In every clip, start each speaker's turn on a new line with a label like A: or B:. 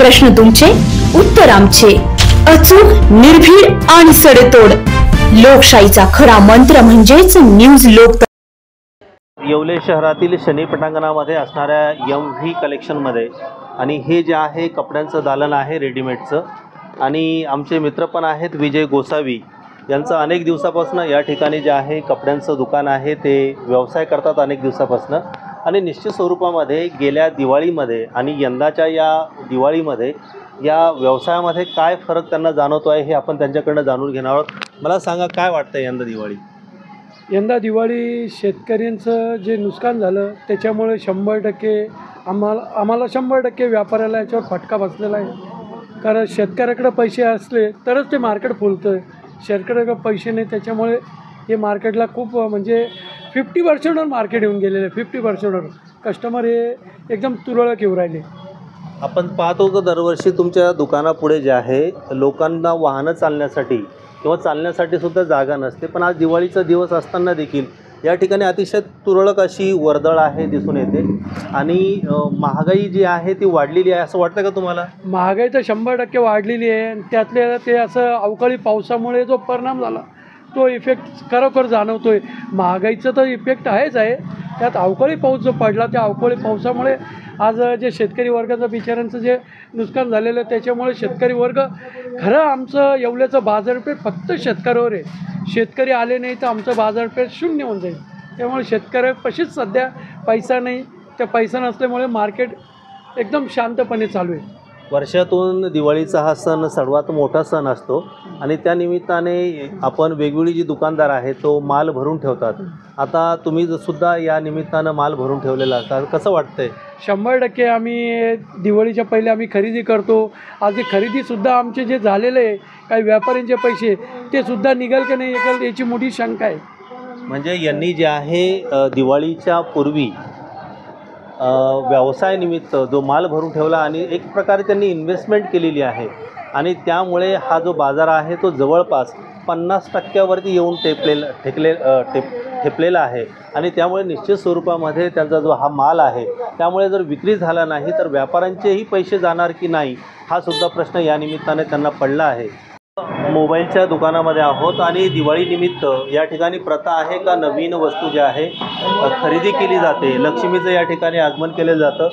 A: प्रश्न तुमचे, उत्तर आमचे. अचूक, निर्भीड आणि सडेतोड. लोकशाहीचा खरा मंत्र म्हणजेच न्यूज लोक.
B: येवले शहरातील शनी पटांगणामध्ये असणाऱ्या MV कलेक्शनमध्ये आणि हे जे आहे कपड्यांचं दालन आहे रेडीमेडचं. आणि आमचे मित्र पण आहेत विजय गोसावी यांचं अनेक दिवसापासून या ठिकाणी जे आहे कपड्यांचं दुकान आहे ते व्यवसाय करतात अनेक दिवसापासून. आणि निश्चित स्वरूपामध्ये गेल्या दिवाळीमध्ये आणि यंदाच्या या दिवाळीमध्ये या व्यवसायामध्ये काय फरक त्यांना जाणवतो आहे हे आपण त्यांच्याकडनं जाणून घेणार आहोत. मला सांगा, काय वाटतं यंदा दिवाळी?
C: यंदा दिवाळी शेतकऱ्यांचं जे नुकसान झालं त्याच्यामुळे 100% आम्हाला 100% व्यापाऱ्याला याच्यावर फटका बसलेला आहे. कारण शेतकऱ्याकडे पैसे असले तरच ते मार्केट फुलतं आहे. शेतकऱ्याकडे पैसे नाही, त्याच्यामुळे हे मार्केटला खूप म्हणजे 50% मार्केट येऊन गेलेलं आहे. 50% कस्टमर हे एकदम तुरळक येऊ राहिले.
B: आपण पाहतो की दरवर्षी तुमच्या दुकानापुढे जे आहे लोकांना वाहनं चालण्यासाठी किंवा चालण्यासाठी सुद्धा जागा नसते, पण आज दिवाळीचा दिवस असताना देखील या ठिकाणी अतिशय तुरळक अशी वर्दळ आहे दिसून येते. आणि महागाई जी आहे ती वाढलेली आहे असं वाटतं का तुम्हाला?
C: महागाई तर 100% वाढलेली आहे. आणि त्यातल्या ते असं अवकाळी पावसामुळे जो परिणाम झाला तो इफेक्ट खरोखर जाणवतो आहे. महागाईचं तर इफेक्ट आहेच आहे, त्यात अवकाळी पाऊस जो पडला त्या अवकाळी पावसामुळे आज जे शेतकरी वर्गाचं बिचाऱ्यांचं जे नुकसान झालेलं आहे त्याच्यामुळे शेतकरी वर्ग खरं आमचं येवल्याचं बाजारपेठ फक्त शेतकऱ्यावर आहे. शेतकरी आले नाही तर आमचं बाजारपेठ शून्य होऊन जाईल. त्यामुळे शेतकऱ्यापाशीच सध्या पैसा नाही, त्या पैसा नसल्यामुळे मार्केट एकदम शांतपणे चालू आहे.
B: वर्षातून दिवाळीचा हा सण सर्वात मोठा सण असतो आणि त्या निमित्ताने आपण वेगवेगळी जी दुकानदार आहे तो माल भरून ठेवतात. आता तुम्ही सुद्धा या निमित्तानं माल भरून ठेवलेला असतात, कसं वाटतंय?
C: 100% आम्ही दिवाळीच्या पहिले आम्ही खरेदी करतो. आज ही खरेदीसुद्धा आमचे जे झालेले आहे काही व्यापाऱ्यांचे पैसे ते सुद्धा निघेल की नाही निघेल याची मोठी शंका आहे.
B: म्हणजे यांनी जे आहे दिवाळीच्या पूर्वी व्यवसायानिमित्त जो माल भरून ठेवला आणि एक प्रकारे त्यांनी इन्व्हेस्टमेंट केलेली आहे आणि त्यामुळे हा जो बाजार आहे तो जवळपास 50% येऊन ठेपलेला आहे. आणि त्यामुळे निश्चित स्वरूपामध्ये त्यांचा जो हा माल आहे त्यामुळे जर विक्री झाला नाही तर व्यापाऱ्यांचेही पैसे जाणार की नाही हा सुद्धा प्रश्न या निमित्ताने त्यांना पडला आहे. मोबाईलच्या दुकानामध्ये आहोत आणि दिवाळीनिमित्त या ठिकाणी प्रथा आहे का नवीन वस्तू ज्या आहे खरेदी केली जाते. लक्ष्मीचं या ठिकाणी आगमन केलं जातं.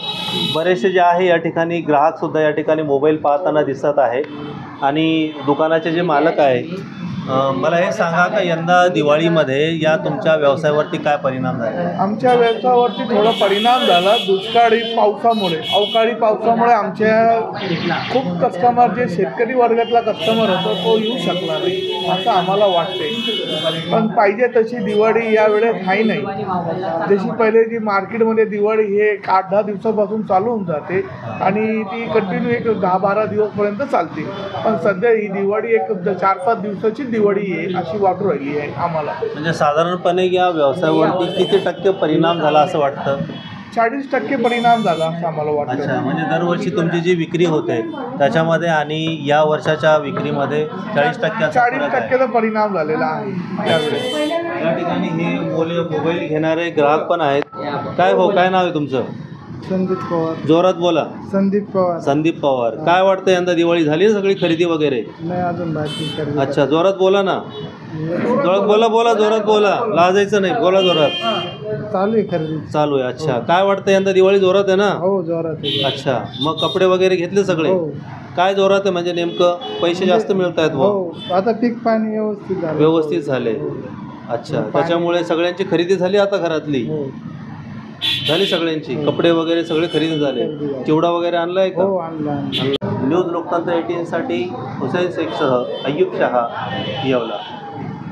B: बरेचसे जे आहे या ठिकाणी ग्राहकसुद्धा या ठिकाणी मोबाईल पाहताना दिसत आहे. आणि दुकानाचे जे मालक आहे मला हे सांगा का यंदा दिवाळीमध्ये या तुमच्या व्यवसायावरती काय परिणाम झाला?
D: आमच्या व्यवसायावरती थोडा परिणाम झाला. दुष्काळी पावसामुळे अवकाळी पावसामुळे आमच्या खूप कस्टमर जे शेतकरी वर्गातला कस्टमर होता तो येऊ शकला नाही असं आम्हाला वाटते. पण पाहिजे तशी दिवाळी यावेळेस काही नाही. जशी पहिले जी मार्केटमध्ये दिवाळी हे 8-10 दिवसापासून चालू होऊन जाते आणि ती कंटिन्यू एक 10-12 दिवसपर्यंत चालते. पण सध्या ही दिवाळी एक 4-5 दिवसाची दिवाळी आहे अशी वाटू राहिली आहे आम्हाला.
B: म्हणजे साधारणपणे या व्यवसायावरती किती टक्के परिणाम झाला असं वाटतं?
D: 40% परिणाम झाला असं आम्हाला वाटतं.
B: अच्छा, म्हणजे दरवर्षी तुमची जी विक्री होते त्याच्यामध्ये आणि या वर्षाच्या विक्रीमध्ये 40%चा
D: परिणाम झालेला आहे यावेळेस.
B: या ठिकाणी हे मोबाईल घेणारे ग्राहक पण आहेत. काय भाऊ, काय नाव आहे तुमचं?
D: संदीप पवार.
B: जोरात बोला.
D: संदीप पवार.
B: संदीप पवार. काय वाटतं यंदा दिवाळी झाली सगळी खरेदी वगैरे?
D: नाही अजून बाकी.
B: अच्छा, जोरात बोला ना. जोरात बोला जोरात बोला, लाजायचं नाही, बोला जोरात.
D: चालू आहे खरेदी.
B: चालू आहे. अच्छा, काय वाटतं यंदा दिवाळी जोरात आहे ना?
D: हो जोरात आहे.
B: अच्छा, मग कपडे वगैरे घेतले सगळे? काय जोरात आहे म्हणजे नेमकं पैसे जास्त मिळत आहेत?
D: हो, आता पीक पाणी
B: व्यवस्थित झाले. अच्छा, त्याच्यामुळे सगळ्यांची खरेदी झाली आता घरातली? झाली सगळ्यांची, कपडे वगैरे सगळे खरेदी झाले. चिवडा वगैरे आणलाय का?
D: आणला.
B: न्यूज लोकतंत्र 18 साठी हुसेन शेखसह अय्यूब शहा, येवला.